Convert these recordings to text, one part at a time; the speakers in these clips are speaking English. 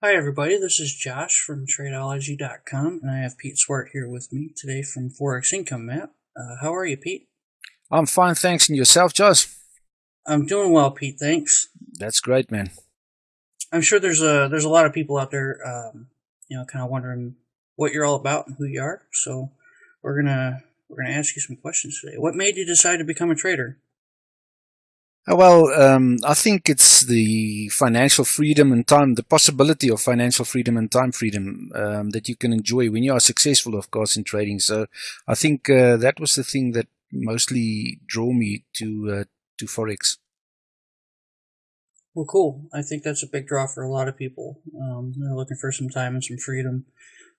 Hi, everybody. This is Josh from Tradeology.com, and I have Piet Swart here with me today from Forex Income Map. How are you, Pete? I'm fine, thanks. And yourself, Josh? I'm doing well, Pete. Thanks. That's great, man. I'm sure there's a lot of people out there, kind of wondering what you're all about and who you are. So we're gonna we're gonna ask you some questions today. What made you decide to become a trader? I think it's the financial freedom and time, the possibility of financial freedom and time freedom that you can enjoy when you are successful, of course, in trading. So I think that was the thing that mostly drew me to Forex. Well, cool. I think that's a big draw for a lot of people. They're looking for some time and some freedom.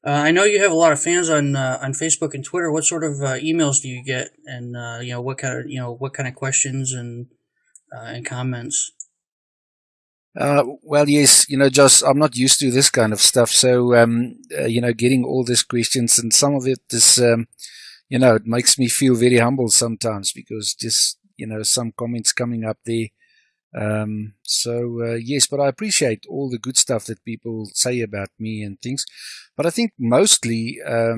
I know you have a lot of fans on Facebook and Twitter. What sort of emails do you get, and what kind of questions and comments? Yes, Josh, I'm not used to this kind of stuff. So, getting all these questions, and some of it is, it makes me feel very humble sometimes because just, some comments coming up there. Yes, but I appreciate all the good stuff that people say about me and things. But I think mostly, I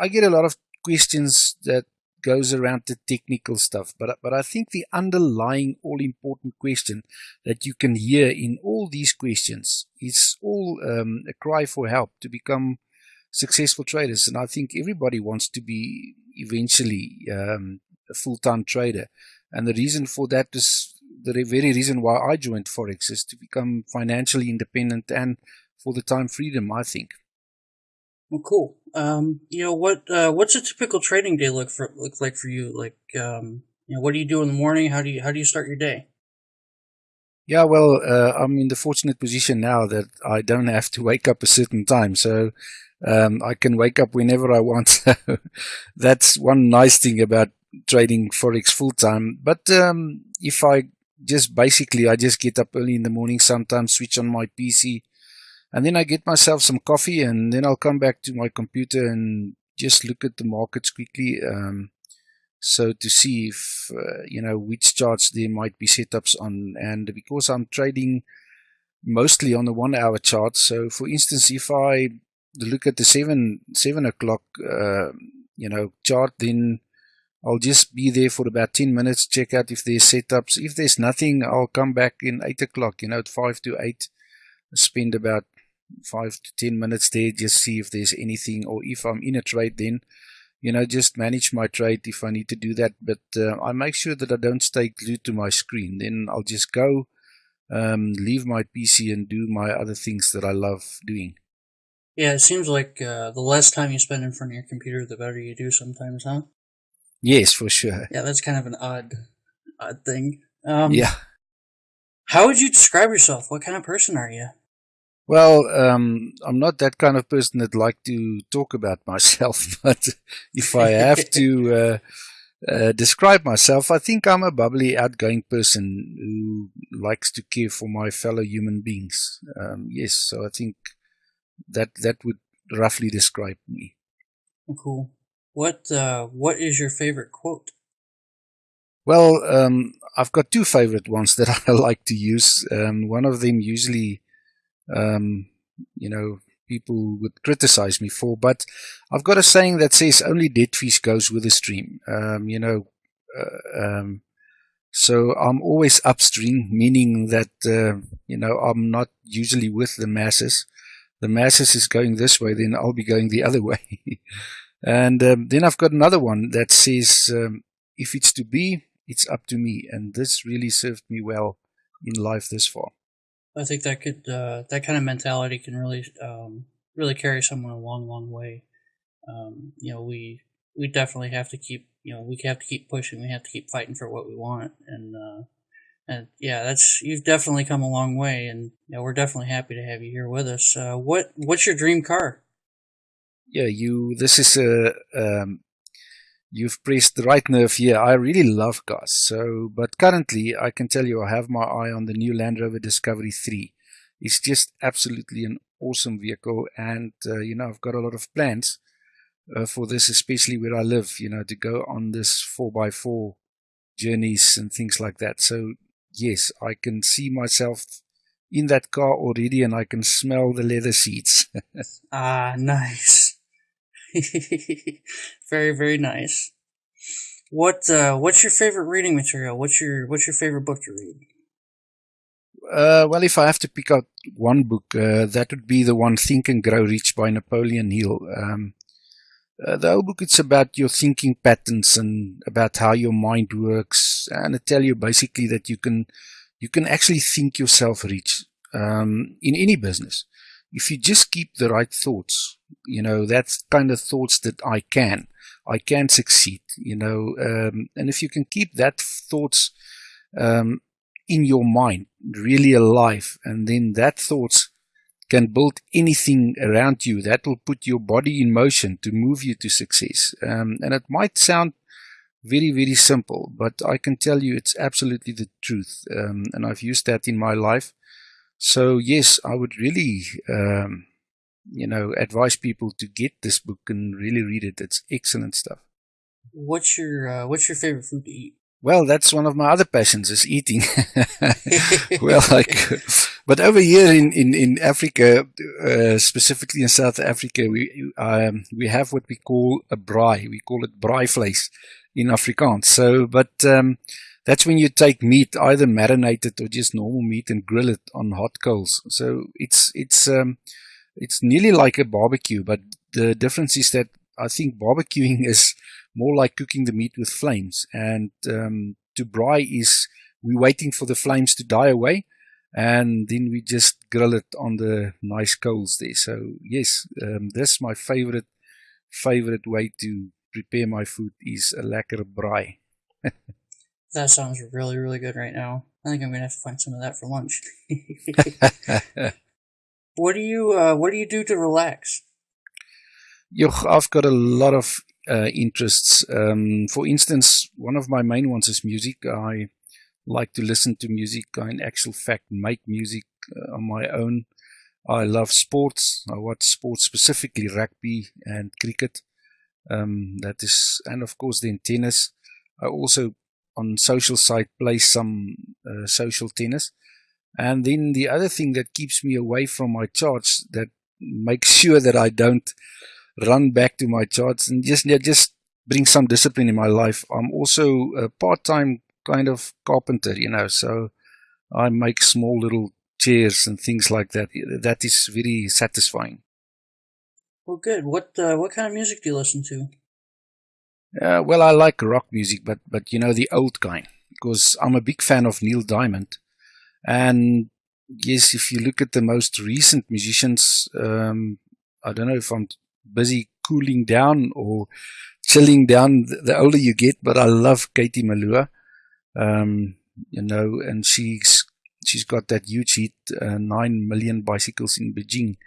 get a lot of questions that goes around the technical stuff. But I think the underlying all important question that you can hear in all these questions is all a cry for help to become successful traders. And I think everybody wants to be eventually a full-time trader. And the reason for that is the very reason why I joined Forex is to become financially independent and for the time freedom, I think. Well, cool. What's a typical trading day look like for you? What do you do in the morning? How do you start your day? I'm in the fortunate position now that I don't have to wake up a certain time. So I can wake up whenever I want. So that's one nice thing about trading Forex full time. But if I just get up early in the morning, sometimes switch on my PC, and then I get myself some coffee, and then I'll come back to my computer and just look at the markets quickly. So to see if, which charts there might be setups on. And because I'm trading mostly on the 1 hour chart, so for instance, if I look at the seven o'clock, chart, then I'll just be there for about 10 minutes, check out if there's setups. If there's nothing, I'll come back in 8 o'clock, at 5 to 8, spend about 5 to 10 minutes there, just see if there's anything, or if I'm in a trade, then just manage my trade if I need to do that. But I make sure that I don't stay glued to my screen. Then I'll just go, leave my PC and do my other things that I love doing. Yeah, it seems like the less time you spend in front of your computer, the better you do sometimes, huh? Yes, for sure. Yeah, that's kind of an odd thing. Yeah. How would you describe yourself? What kind of person are you? I'm not that kind of person that like to talk about myself, but if I have to describe myself, I think I'm a bubbly, outgoing person who likes to care for my fellow human beings. Yes, so I think that would roughly describe me. Oh, cool. What is your favorite quote? I've got two favorite ones that I like to use. One of them usually, um, you know, people would criticize me for, but I've got a saying that says only dead fish goes with the stream. Um, so I'm always upstream, meaning that, I'm not usually with the masses. The masses is going this way, then I'll be going the other way. And then I've got another one that says, if it's to be, it's up to me. And this really served me well in life this far. I think that kind of mentality can really carry someone a long way. We definitely have to keep we have to keep pushing. We have to keep fighting for what we want, and yeah, that's you've definitely come a long way, and we're definitely happy to have you here with us. What's your dream car? Yeah, this is you've pressed the right nerve here. I really love cars. So, but currently I can tell you I have my eye on the new Land Rover Discovery 3. It's just absolutely an awesome vehicle. And, I've got a lot of plans for this, especially where I live, to go on this 4x4 journeys and things like that. So yes, I can see myself in that car already, and I can smell the leather seats. Ah, nice. Very, very nice. What's your favorite reading material? What's your favorite book to read? Well, if I have to pick out one book, that would be the one Think and Grow Rich by Napoleon Hill. The whole book, it's about your thinking patterns and about how your mind works, and it tell you basically that you can actually think yourself rich in any business if you just keep the right thoughts. That's kind of thoughts that I can succeed. And if you can keep that thoughts in your mind really alive, and then that thoughts can build anything around you, that will put your body in motion to move you to success. And it might sound very, very simple, but I can tell you it's absolutely the truth. And I've used that in my life. So yes, I would really, advise people to get this book and really read it. It's excellent stuff. What's your favorite food to eat? Well, that's one of my other passions, is eating. Well, but over here in Africa, specifically in South Africa, we have what we call a braai. We call it braaivleis in Afrikaans. So, but that's when you take meat, either marinated or just normal meat, and grill it on hot coals. So it's nearly like a barbecue, but the difference is that I think barbecuing is more like cooking the meat with flames, and to braai is we're waiting for the flames to die away, and then we just grill it on the nice coals there. So yes, this my favorite way to prepare my food is a lekker braai. That sounds really, really good right now. I think I'm gonna have to find some of that for lunch. What do you do to relax? I've got a lot of interests. For instance, one of my main ones is music. I like to listen to music. I, in actual fact, make music on my own. I love sports. I watch sports, specifically rugby and cricket. And of course then tennis. I also, on social side, play some social tennis. And then the other thing that keeps me away from my charts, that makes sure that I don't run back to my charts, and just bring some discipline in my life. I'm also a part-time kind of carpenter, so I make small little chairs and things like that. That is very satisfying. Well, good. What kind of music do you listen to? Well, I like rock music, but the old kind, because I'm a big fan of Neil Diamond. And yes, if you look at the most recent musicians, I don't know if I'm busy cooling down or chilling down the older you get, but I love Katie Malua. And she's got that huge hit, 9 million bicycles in Beijing.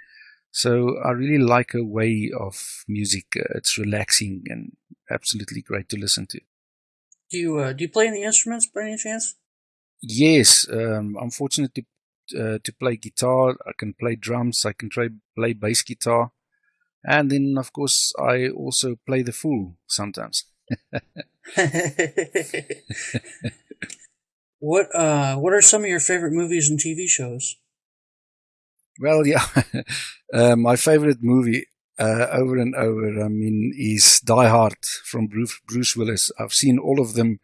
So I really like her way of music. It's relaxing and absolutely great to listen to. Do you play any instruments by any chance? Yes, I'm fortunate to play guitar. I can play drums. I can play bass guitar. And then, of course, I also play the fool sometimes. What are some of your favorite movies and TV shows? Well, yeah, my favorite movie over and over, is Die Hard from Bruce Willis. I've seen all of them.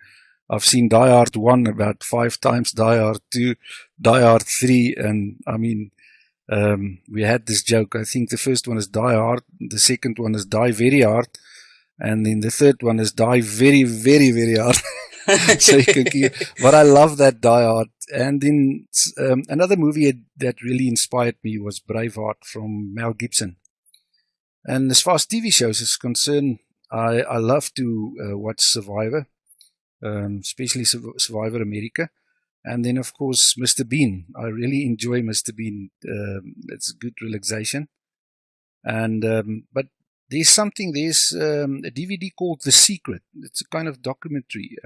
I've seen Die Hard 1 about 5 times, Die Hard 2, Die Hard 3, and we had this joke. I think the first one is Die Hard, the second one is Die Very Hard, and then the third one is Die Very, Very, Very Hard. So you can keep, but I love that Die Hard. And then another movie that really inspired me was Braveheart from Mel Gibson. And as far as TV shows is concerned, I love to watch Survivor, especially Survivor America. And then, of course, Mr. Bean. I really enjoy Mr. Bean. It's a good relaxation. And but there's a DVD called The Secret. It's a kind of documentary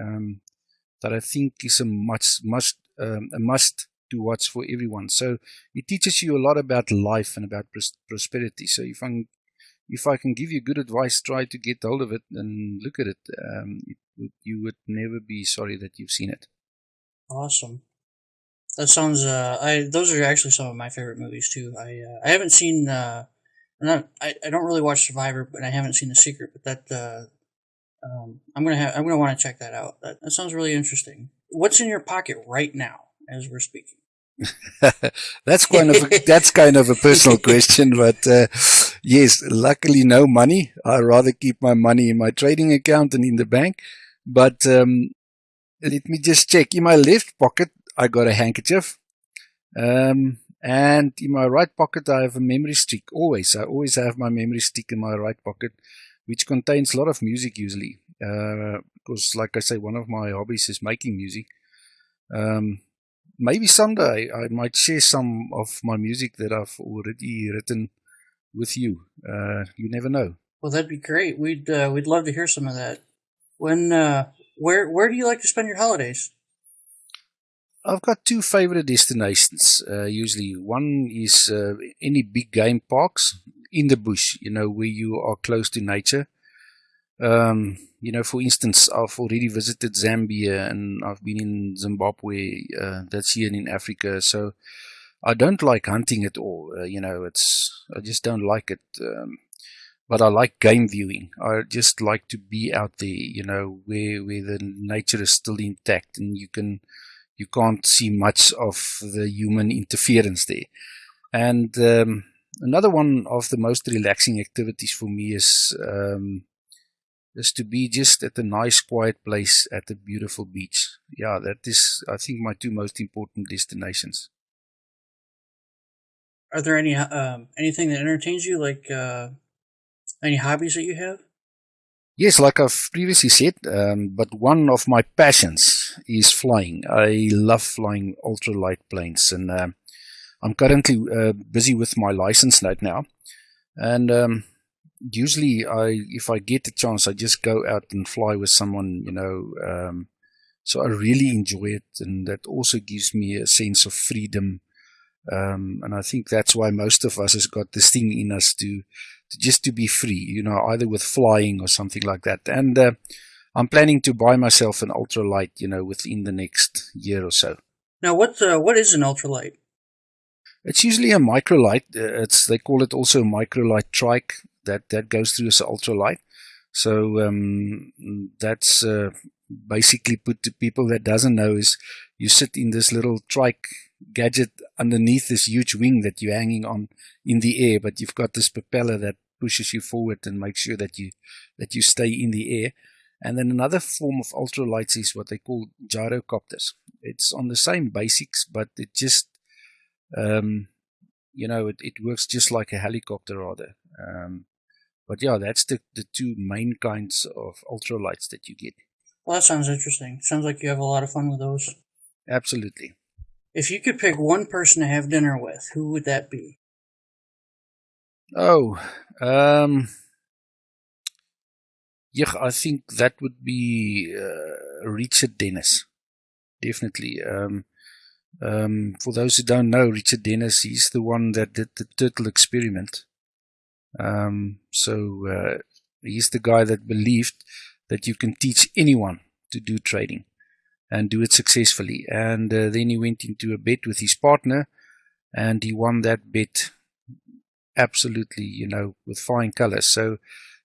that I think is a must to watch for everyone. So it teaches you a lot about life and about prosperity. So if I can give you good advice, try to get hold of it and look at it. You would never be sorry that you've seen it. Awesome. That sounds. Those are actually some of my favorite movies too. I haven't seen. I don't really watch Survivor, but I haven't seen The Secret. But I'm gonna want to check that out. That sounds really interesting. What's in your pocket right now as we're speaking? That's kind of a personal question, but yes, luckily no money. I rather keep my money in my trading account and in the bank. But let me just check. In my left pocket, I got a handkerchief. And in my right pocket, I have a memory stick. I always have my memory stick in my right pocket, which contains a lot of music usually. Because, like I say, one of my hobbies is making music. Um, Maybe someday I might share some of my music that I've already written with you. You never know. Well, that'd be great. We'd love to hear some of that. When where do you like to spend your holidays? I've got two favorite destinations. Usually, one is any big game parks in the bush, where you are close to nature. For instance, I've already visited Zambia and I've been in Zimbabwe. That's here in Africa. So I don't like hunting at all. I just don't like it. But I like game viewing. I just like to be out there, where the nature is still intact and you can't see much of the human interference there. And another one of the most relaxing activities for me is to be just at a nice quiet place at a beautiful beach. Yeah, that is, I think, my two most important destinations. Are there anything that entertains you, like any hobbies that you have? Yes, like I've previously said, but one of my passions is flying. I love flying ultralight planes, and I'm currently busy with my license right now. And usually, if I get the chance, I just go out and fly with someone, so I really enjoy it, and that also gives me a sense of freedom. And I think that's why most of us has got this thing in us to just to be free, either with flying or something like that. And I'm planning to buy myself an ultralight, within the next year or so. Now, what is an ultralight? It's usually a microlight. They call it also a microlight trike that goes through as an ultralight. So that's basically, put to people that doesn't know, is you sit in this little trike gadget underneath this huge wing that you're hanging on in the air, but you've got this propeller that pushes you forward and makes sure that you stay in the air. And then another form of ultralights is what they call gyrocopters. It's on the same basics, but it just it works just like a helicopter rather. But yeah, that's the two main kinds of ultralights that you get. Well, that sounds interesting. Sounds like you have a lot of fun with those. Absolutely. If you could pick one person to have dinner with, who would that be? Oh, yeah, I think that would be Richard Dennis. Definitely. For those who don't know, Richard Dennis, he's the one that did the turtle experiment. So he's the guy that believed that you can teach anyone to do trading and do it successfully. And then he went into a bet with his partner and he won that bet absolutely, with flying colors. So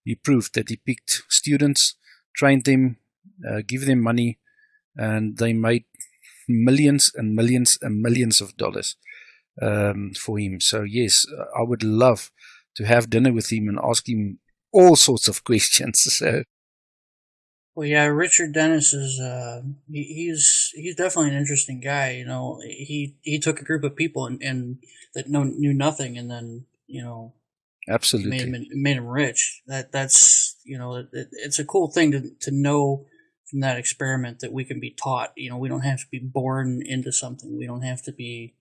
he proved that he picked students, trained them, give them money, and they made millions and millions and millions of dollars for him. So yes, I would love to have dinner with him and ask him all sorts of questions. So, well, yeah, Richard Dennis is he's definitely an interesting guy. He took a group of people and that knew nothing, and then absolutely made him rich. That's it's a cool thing to know from that experiment that we can be taught. We don't have to be born into something. We don't have to be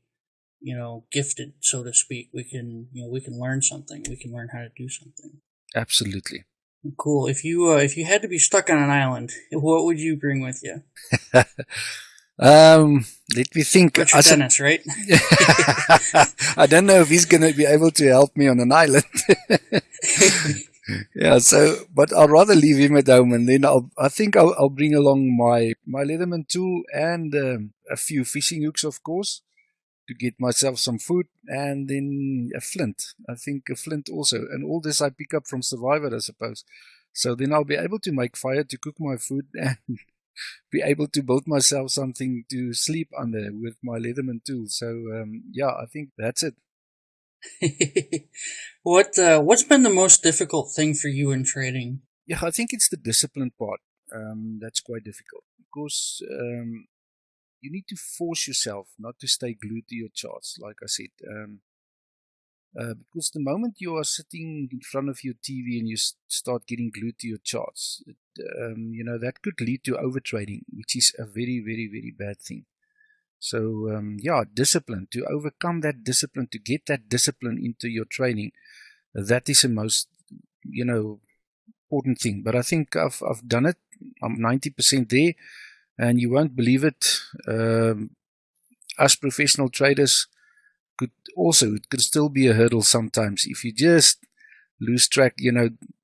gifted, so to speak. We can learn something. We can learn how to do something. Absolutely. Cool. If you had to be stuck on an island, what would you bring with you? Let me think. Richard Dennis, right? I don't know if he's going to be able to help me on an island. Yeah, so, but I'll rather leave him at home, and then I think I'll bring along my Leatherman tool and a few fishing hooks, of course, to get myself some food, and then a flint. I think a flint also, and all this I pick up from Survivor, I suppose. So then I'll be able to make fire to cook my food and be able to build myself something to sleep under with my Leatherman tool. So yeah, I think that's it. What's been the most difficult thing for you in trading? Yeah, I think it's the discipline part that's quite difficult because you need to force yourself not to stay glued to your charts, like I said. Because the moment you are sitting in front of your TV and you start getting glued to your charts, that could lead to overtrading, which is a very, very, very bad thing. So, yeah, discipline, to overcome that discipline, to get that discipline into your training, that is the most, important thing. But I think I've done it. I'm 90% there, and you won't believe it. Us professional traders it could still be a hurdle sometimes if you just lose track,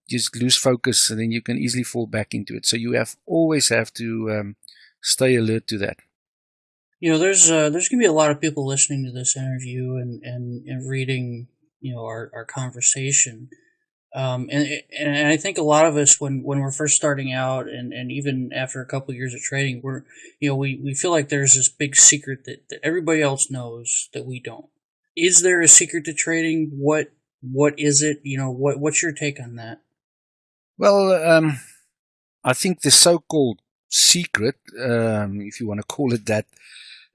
just lose focus, and then you can easily fall back into it. So you always have to stay alert to that. There's gonna be a lot of people listening to this interview and reading, our conversation. And I think a lot of us, when we're first starting out, and even after a couple of years of trading, we feel like there's this big secret that everybody else knows that we don't. Is there a secret to trading? What is it? What's your take on that? Well, I think the so-called secret, if you want to call it that,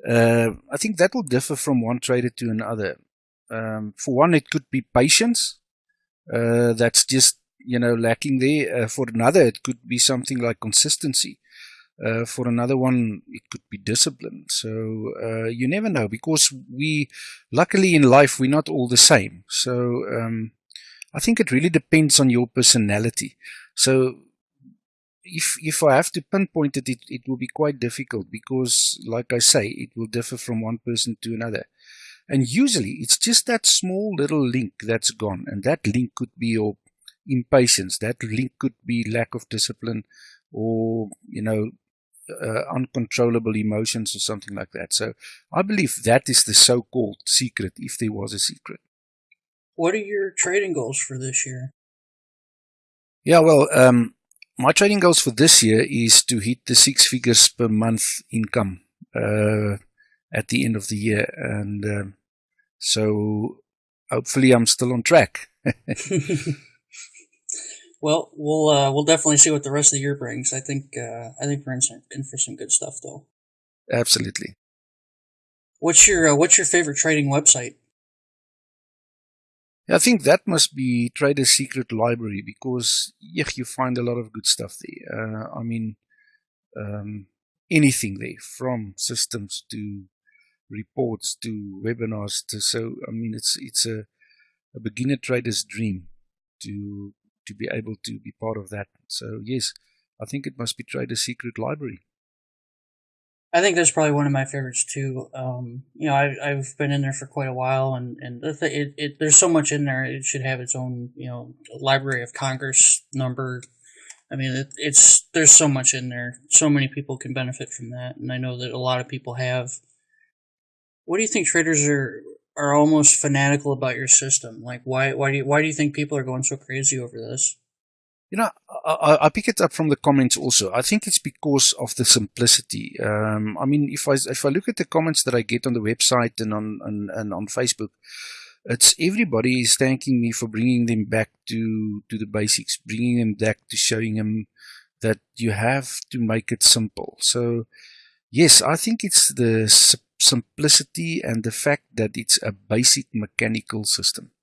I think that will differ from one trader to another. For one, it could be patience. That's just, lacking there. For another, it could be something like consistency. For another one, it could be discipline. So you never know, because luckily in life, we're not all the same. So I think it really depends on your personality. So if I have to pinpoint it, it will be quite difficult because, like I say, it will differ from one person to another. And usually it's just that small little link that's gone. And that link could be your impatience. That link could be lack of discipline, or, uncontrollable emotions or something like that. So I believe that is the so-called secret, if there was a secret. What are your trading goals for this year? Yeah, well, my trading goals for this year is to hit the 6 figures per month income at the end of the year. And so hopefully I'm still on track. Well, we'll definitely see what the rest of the year brings. I think we're in for some good stuff, though. Absolutely. What's your favorite trading website? I think that must be Trader's Secret Library, because you find a lot of good stuff there. Anything there, from systems to reports to webinars it's a beginner trader's dream to be able to be part of that. So yes, I think it must be Trader's Secret Library. I think that's probably one of my favorites too. I've been in there for quite a while, and there's so much in there. It should have its own, Library of Congress number. I mean, there's so much in there. So many people can benefit from that, and I know that a lot of people have. What do you think traders are almost fanatical about your system? Like, why do you think people are going so crazy over this? You know, I pick it up from the comments also. I think it's because of the simplicity. If I look at the comments that I get on the website and on Facebook, it's everybody is thanking me for bringing them back to the basics, bringing them back to showing them that you have to make it simple. So yes, I think it's the simplicity and the fact that it's a basic mechanical system.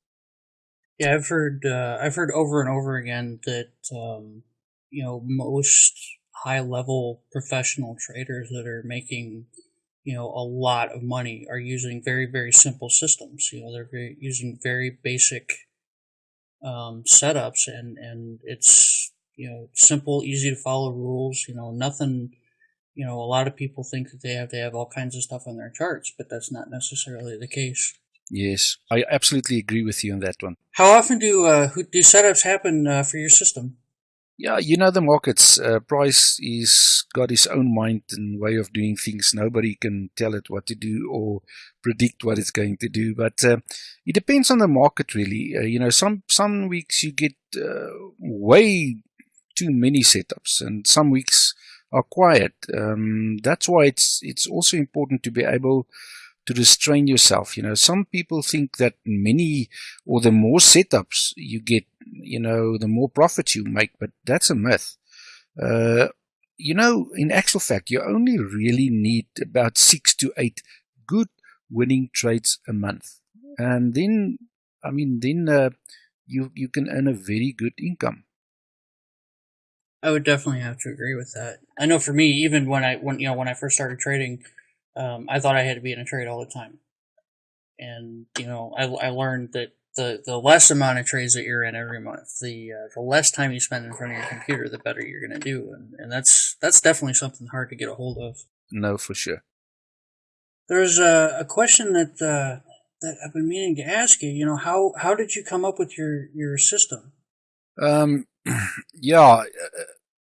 Yeah, I've heard over and over again that most high level professional traders that are making a lot of money are using very, very simple systems. Using very basic setups, and it's simple, easy to follow rules. Nothing. A lot of people think that they have to have all kinds of stuff on their charts, but that's not necessarily the case. Yes, I absolutely agree with you on that one. How often do setups happen for your system? Yeah, the markets. Price is got his own mind and way of doing things. Nobody can tell it what to do or predict what it's going to do. But it depends on the market, really. Some weeks you get way too many setups, and some weeks are quiet. That's why it's also important to be able to restrain yourself. Some people think that many or the more setups you get, the more profits you make, but that's a myth. Uh, in actual fact, you only really need about 6 to 8 good winning trades a month. And then, you can earn a very good income. I would definitely have to agree with that. I know for me, even when I first started trading, I thought I had to be in a trade all the time, and I learned that the less amount of trades that you're in every month, the less time you spend in front of your computer, the better you're going to do, and that's definitely something hard to get a hold of. No, for sure. There's a question that I've been meaning to ask you. How did you come up with your system? Um, yeah,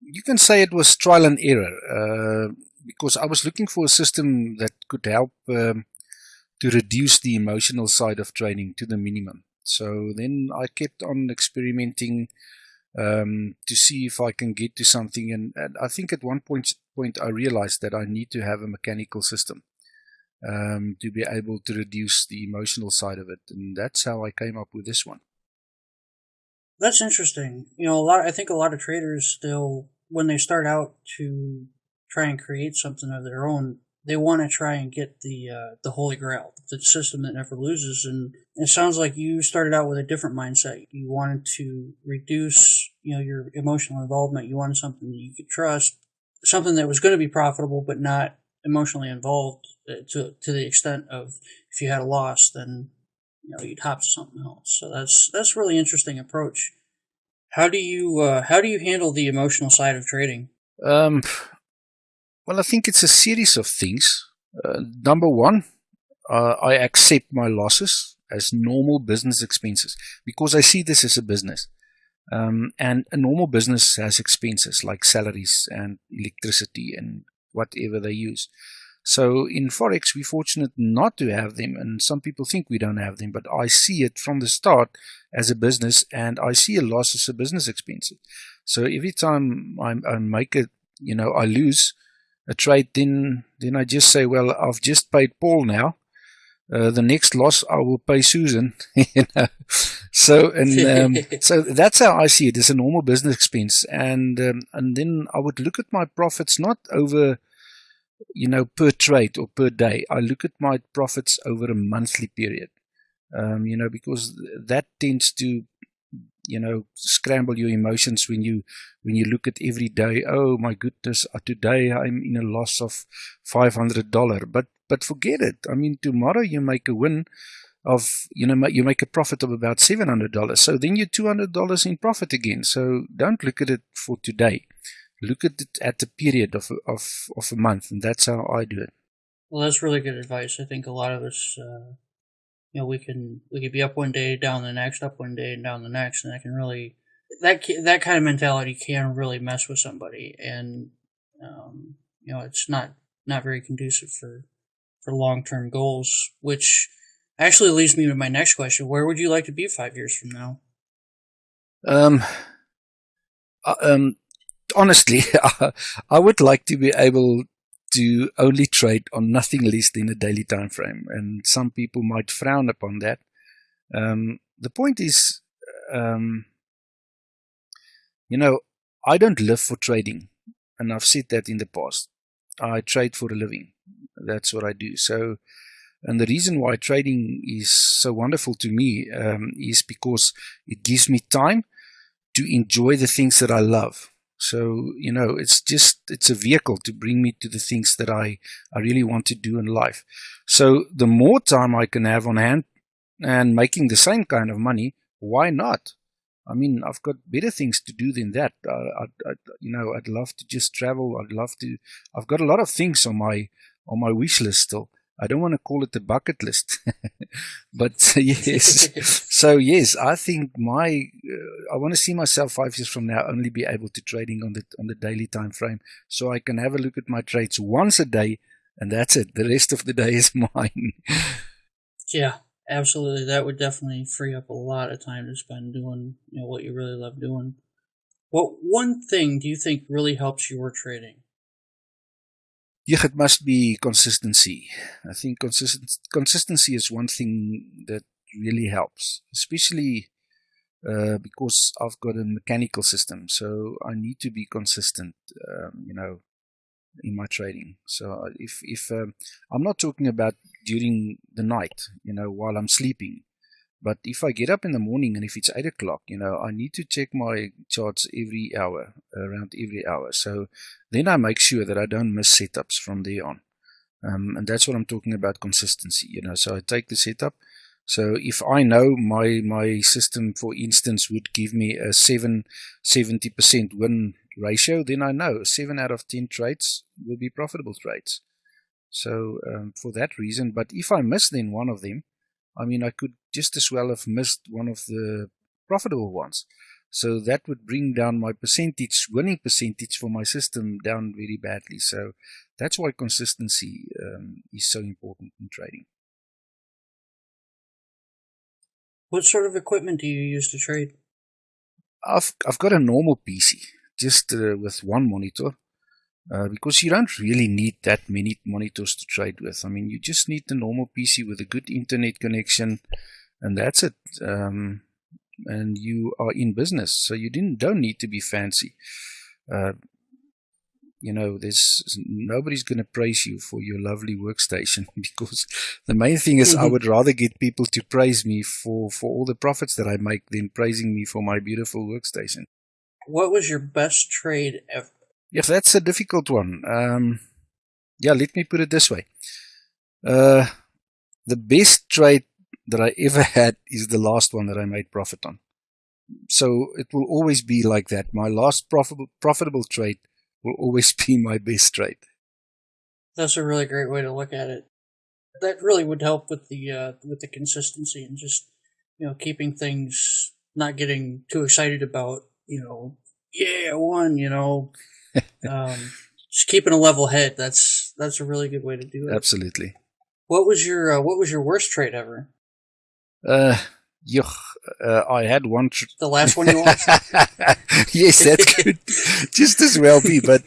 you can say it was trial and error because I was looking for a system that could help to reduce the emotional side of trading to the minimum. So then I kept on experimenting to see if I can get to something. And I think at one point I realized that I need to have a mechanical system to be able to reduce the emotional side of it. And that's how I came up with this one. That's interesting. I think a lot of traders still, when they start out to try and create something of their own, they want to try and get the holy grail, the system that never loses. And it sounds like you started out with a different mindset. You wanted to reduce, your emotional involvement. You wanted something that you could trust, something that was going to be profitable, but not emotionally involved to the extent of, if you had a loss, then you'd hop to something else. So that's really interesting approach. How do you handle the emotional side of trading? Um, well, I think it's a series of things. Number one, I accept my losses as normal business expenses because I see this as a business. And a normal business has expenses like salaries and electricity and whatever they use. So in Forex, we're fortunate not to have them, and some people think we don't have them, but I see it from the start as a business, and I see a loss as a business expense. So every time I make it, I lose a trade, then I just say, well, I've just paid Paul now. The next loss I will pay Susan. So that's how I see it. It's a normal business expense, and then I would look at my profits not over per trade or per day. I look at my profits over a monthly period, because that tends to, scramble your emotions when you look at every day. Oh my goodness, today I'm in a loss of $500. But forget it. I mean, tomorrow you make a win of, you make a profit of about $700. So then you're $200 in profit again. So don't look at it for today. Look at it at the period of a month, and that's how I do it. Well, that's really good advice. I think a lot of us, we could be up one day, down the next, up one day, and down the next, and that can really that kind of mentality can really mess with somebody, and it's not very conducive for long term goals. Which actually leads me to my next question: where would you like to be 5 years from now? Um, uh, um, Honestly, I would like to be able to only trade on nothing less than a daily time frame, and some people might frown upon that. The point is, um, I don't live for trading, and I've said that in the past. I trade for a living. That's what I do. So, and the reason why trading is so wonderful to me is because it gives me time to enjoy the things that I love. So, it's a vehicle to bring me to the things that I really want to do in life. So the more time I can have on hand and making the same kind of money, why not? I mean, I've got better things to do than that. I'd love to just travel. I've got a lot of things on my wish list still. I don't want to call it a bucket list, but yes. So yes, I think I want to see myself 5 years from now only be able to trading on the daily time frame, so I can have a look at my trades once a day, and that's it. The rest of the day is mine. Yeah, absolutely. That would definitely free up a lot of time to spend doing what you really love doing. What one thing do you think really helps your trading? Yeah, it must be consistency. I think consistency is one thing that really helps, especially because I've got a mechanical system, so I need to be consistent, in my trading. So if I'm not talking about during the night, while I'm sleeping, but if I get up in the morning and if it's 8 o'clock, I need to check my charts every hour, around every hour. So then I make sure that I don't miss setups from there on. And that's what I'm talking about, consistency. So I take the setup. So if I know my system, for instance, would give me a 70% win ratio, then I know 7 out of 10 trades will be profitable trades. So for that reason, but if I miss then one of them, I could just as well have missed one of the profitable ones. So that would bring down my winning percentage for my system down very badly. So that's why consistency is so important in trading. What sort of equipment do you use to trade? I've got a normal PC, just with one monitor, because you don't really need that many monitors to trade with. You just need the normal PC with a good internet connection, and that's it. And you are in business, so you don't need to be fancy. There's nobody's going to praise you for your lovely workstation, because the main thing is I would rather get people to praise me for all the profits that I make than praising me for my beautiful workstation. What was your best trade ever? Yes, that's a difficult one. Let me put it this way. The best trade that I ever had is the last one that I made profit on. So it will always be like that. My last profitable trade will always be my best trade. That's a really great way to look at it. That really would help with the consistency and just keeping things, not getting too excited about yeah, I won. Just keeping a level head. That's a really good way to do it. Absolutely. What was your worst trade ever? I had one. The last one you lost? Yes, that could just as well be. But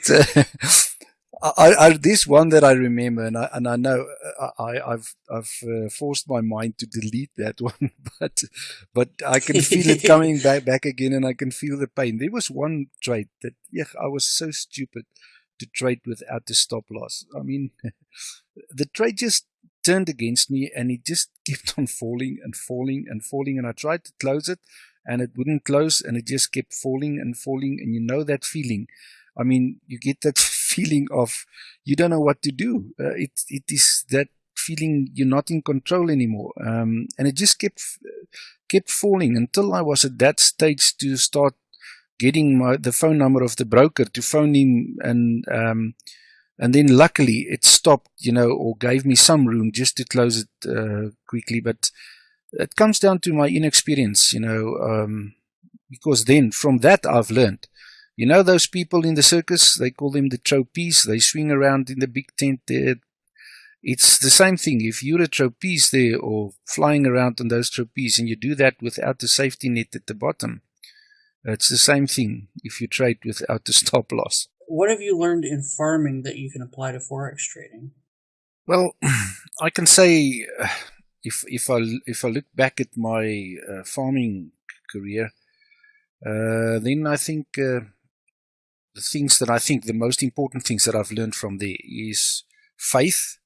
this one that I remember, and I know I've forced my mind to delete that one, but I can feel it coming back again, and I can feel the pain. There was one trade that I was so stupid to trade without the stop loss. The trade just turned against me, and it just kept on falling and falling and falling, and I tried to close it and it wouldn't close, and it just kept falling and falling. And that feeling, you get that feeling of you don't know what to do. It is that feeling you're not in control anymore, and it just kept falling until I was at that stage to start getting the phone number of the broker to phone him, and then luckily it stopped, or gave me some room just to close it quickly. But it comes down to my inexperience, because then from that I've learned. Those people in the circus, they call them the trapeze. They swing around in the big tent there. It's the same thing. If you're a trapeze there, or flying around on those trapeze, and you do that without the safety net at the bottom, it's the same thing if you trade without the stop loss. What have you learned in farming that you can apply to Forex trading? Well, I can say, if I look back at my farming career, then I think the most important things that I've learned from there is faith,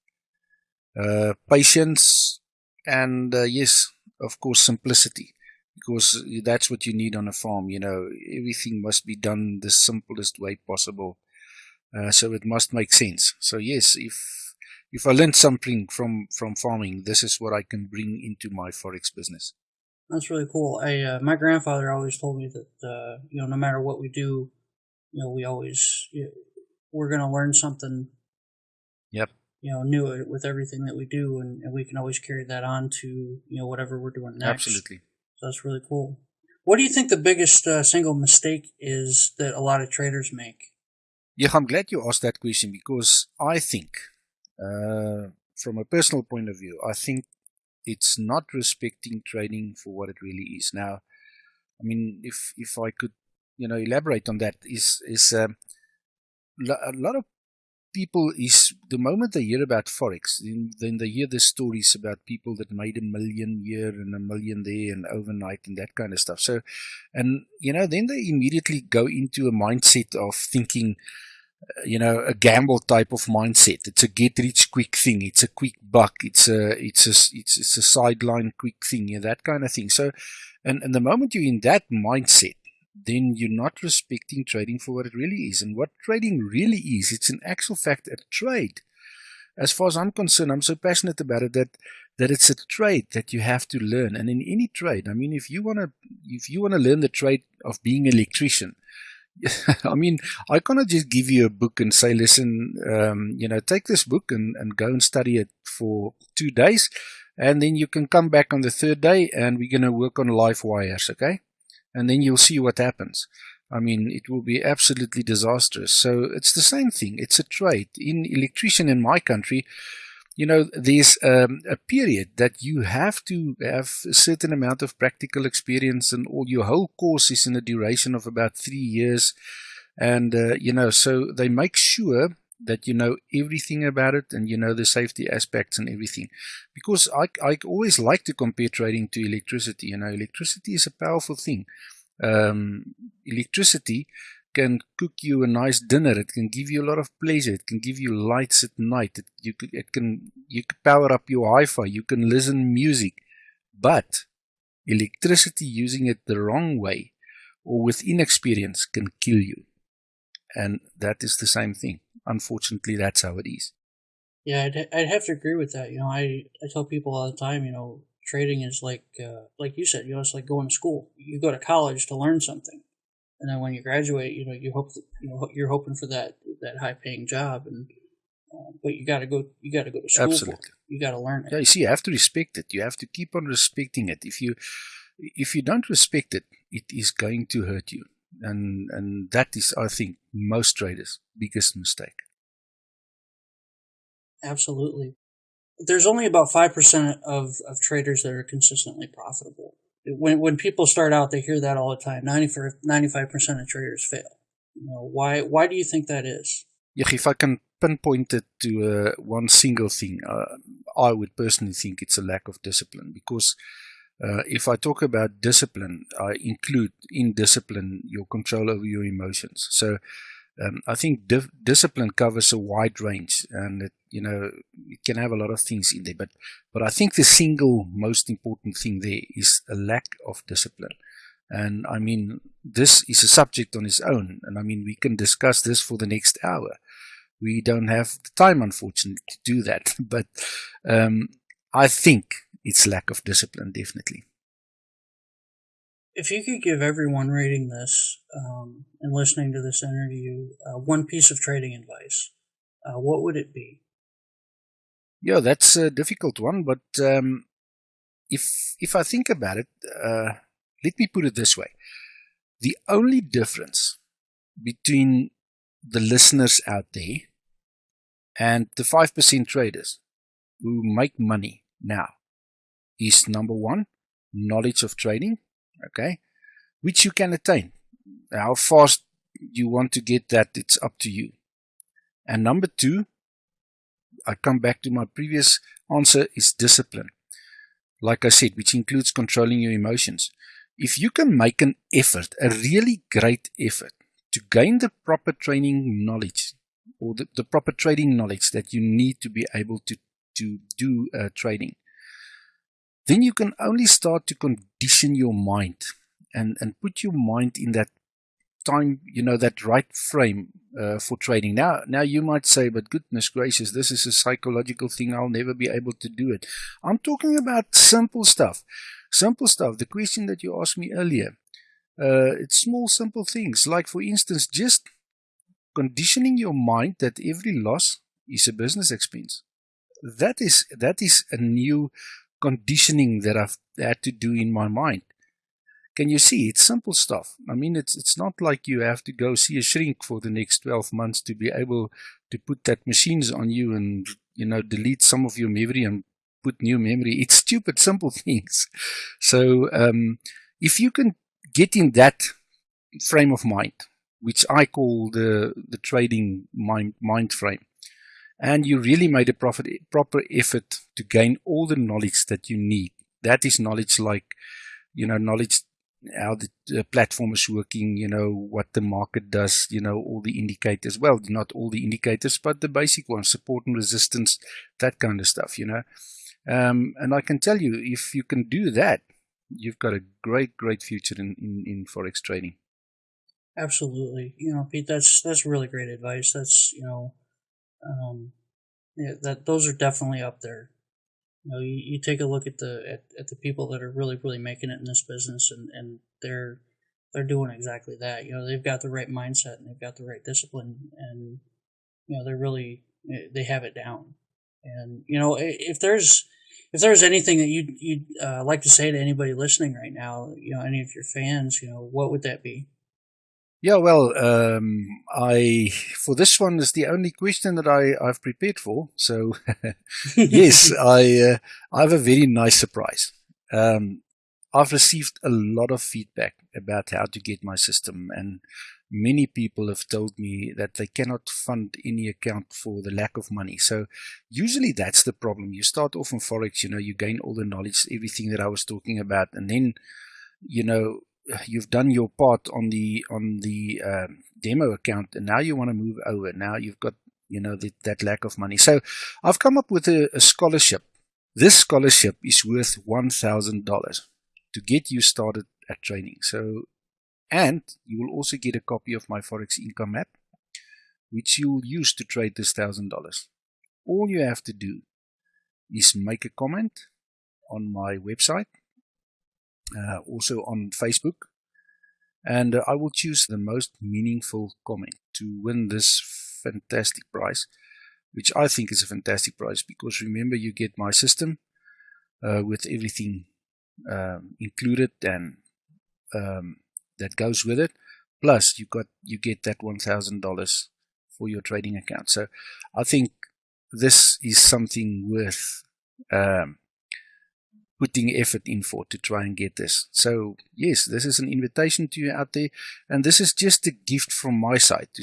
patience, and yes, of course, simplicity. Because that's what you need on a farm. Everything must be done the simplest way possible. So it must make sense. So yes, if I learned something from farming, this is what I can bring into my Forex business. That's really cool. My grandfather always told me that, no matter what we do, we're going to learn something. Yep. new with everything that we do, and we can always carry that on to whatever we're doing next. Absolutely. So that's really cool. What do you think the biggest single mistake is that a lot of traders make? Yeah, I'm glad you asked that question because I think, from a personal point of view, I think it's not respecting trading for what it really is. Now, I mean, if I could, elaborate on that, is a lot of people is the moment they hear about forex, then they hear the stories about people that made $1 million here and $1 million there and overnight and that kind of stuff. So, and then they immediately go into a mindset of thinking, a gamble type of mindset. It's a get rich quick thing. It's a quick buck. It's a sideline quick thing. That kind of thing. So, and the moment you're in that mindset, then you're not respecting trading for what it really is. And what trading really is, it's in actual fact a trade. As far as I'm concerned, I'm so passionate about it that it's a trade that you have to learn. And in any trade, I mean, if you wanna learn the trade of being an electrician, I mean, I cannot just give you a book and say, listen, take this book and go and study it for 2 days, and then you can come back on the 3rd day and we're going to work on live wires, okay? And then you'll see what happens. I mean, it will be absolutely disastrous. So it's the same thing. It's a trade. In electrician in my country, there's a period that you have to have a certain amount of practical experience, and all your whole course is in a duration of about 3 years. And, so they make sure that you know everything about it and you know the safety aspects and everything. Because I always like to compare trading to electricity. Electricity is a powerful thing. Electricity can cook you a nice dinner. It can give you a lot of pleasure. It can give you lights at night. You can power up your hi-fi. You can listen music. But electricity, using it the wrong way or with inexperience, can kill you. And that is the same thing. Unfortunately, that's how it is. Yeah, I'd have to agree with that. I tell people all the time, trading is like you said, it's like going to school. You go to college to learn something, and then when you graduate, you hope that, you're hoping for that high paying job, and but you got to go to school. Absolutely. For it. You got to learn it. Yeah, you see, you have to respect it. You have to keep on respecting it. If you don't respect it, it is going to hurt you, and that is, I think, most traders' biggest mistake. Absolutely. There's only about 5% of traders that are consistently profitable. When people start out, they hear that all the time. 95% of traders fail. Why do you think that is? Yeah, if I can pinpoint it to one single thing, I would personally think it's a lack of discipline. Because if I talk about discipline, I include in discipline your control over your emotions. So I think discipline covers a wide range, and it can have a lot of things in there. But I think the single most important thing there is a lack of discipline. And I mean, this is a subject on its own, and I mean, we can discuss this for the next hour. We don't have the time, unfortunately, to do that. But I think it's lack of discipline, definitely. If you could give everyone reading this and listening to this interview one piece of trading advice, what would it be? Yeah, that's a difficult one, but if I think about it, let me put it this way. The only difference between the listeners out there and the 5% traders who make money now is, number one, knowledge of trading, okay, which you can attain. How fast you want to get that, it's up to you. And number two, I come back to my previous answer, is discipline. Like I said, which includes controlling your emotions. If you can make an effort, a really great effort, to gain the proper training knowledge, or the proper trading knowledge that you need to be able to do trading, then you can only start to condition your mind and put your mind in that time, that right frame for trading. Now you might say, but goodness gracious, this is a psychological thing. I'll never be able to do it. I'm talking about simple stuff. Simple stuff. The question that you asked me earlier, it's small, simple things. Like, for instance, just conditioning your mind that every loss is a business expense. that is a new conditioning that I've had to do in my mind. Can you see? It's simple stuff. I mean, it's not like you have to go see a shrink for the next 12 months to be able to put that machines on you and, delete some of your memory and put new memory. It's stupid, simple things. So, if you can get in that frame of mind, which I call the trading mind frame, and you really made a proper effort to gain all the knowledge that you need. That is knowledge like, knowledge how the platform is working, what the market does, all the indicators. Well, not all the indicators, but the basic ones, support and resistance, that kind of stuff, and I can tell you, if you can do that, you've got a great future in Forex trading. Absolutely. Pete, that's really great advice. That's, that those are definitely up there. You take a look at the people that are really making it in this business, and they're doing exactly that. They've got the right mindset and they've got the right discipline, and they're really, they have it down. And if there's anything that you'd like to say to anybody listening right now, any of your fans, what would that be? Yeah, well, for this one is the only question that I've prepared for. So, yes, I have a very nice surprise. I've received a lot of feedback about how to get my system, and many people have told me that they cannot fund any account for the lack of money. So, usually that's the problem. You start off in Forex, you gain all the knowledge, everything that I was talking about, and then, you've done your part on the demo account, and now you want to move over. Now you've got that lack of money. So I've come up with a scholarship. This scholarship is worth $1,000 to get you started at trading. So, and you will also get a copy of my Forex income map, which you will use to trade this $1,000. All you have to do is make a comment on my website, also on Facebook, and I will choose the most meaningful comment to win this fantastic prize, which I think is a fantastic prize, because remember, you get my system with everything included, and that goes with it, plus you get that $1,000 for your trading account. So I think this is something worth putting effort in for, to try and get this. So yes, this is an invitation to you out there, and this is just a gift from my side to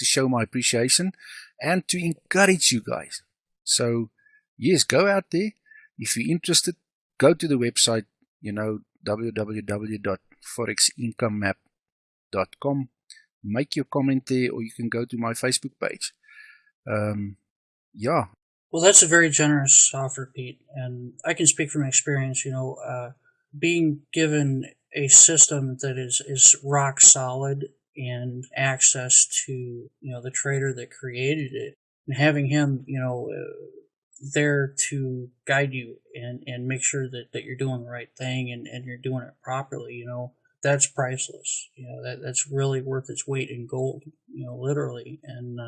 show my appreciation and to encourage you guys. So yes, go out there. If you're interested, go to the website, www.forexincomemap.com. Make your comment there, or you can go to my Facebook page. Yeah. Well, that's a very generous offer, Pete, and I can speak from experience. Being given a system that is rock solid, and access to the trader that created it, and having him there to guide you and make sure that you're doing the right thing, and you're doing it properly. That's priceless. That's really worth its weight in gold. Literally, and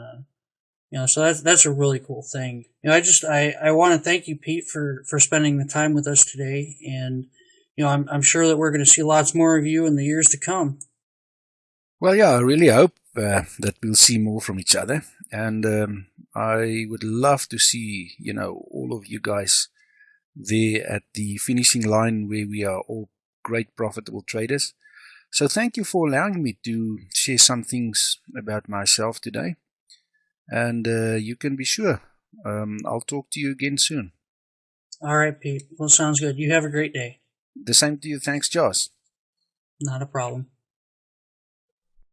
so that's a really cool thing. I want to thank you, Pete, for spending the time with us today, and I'm sure that we're going to see lots more of you in the years to come. Well, yeah, I really hope that we'll see more from each other, and I would love to see all of you guys there at the finishing line, where we are all great profitable traders. So thank you for allowing me to share some things about myself today. And you can be sure I'll talk to you again soon. All right, Pete. Well, sounds good. You have a great day. The same to you. Thanks, Josh. Not a problem.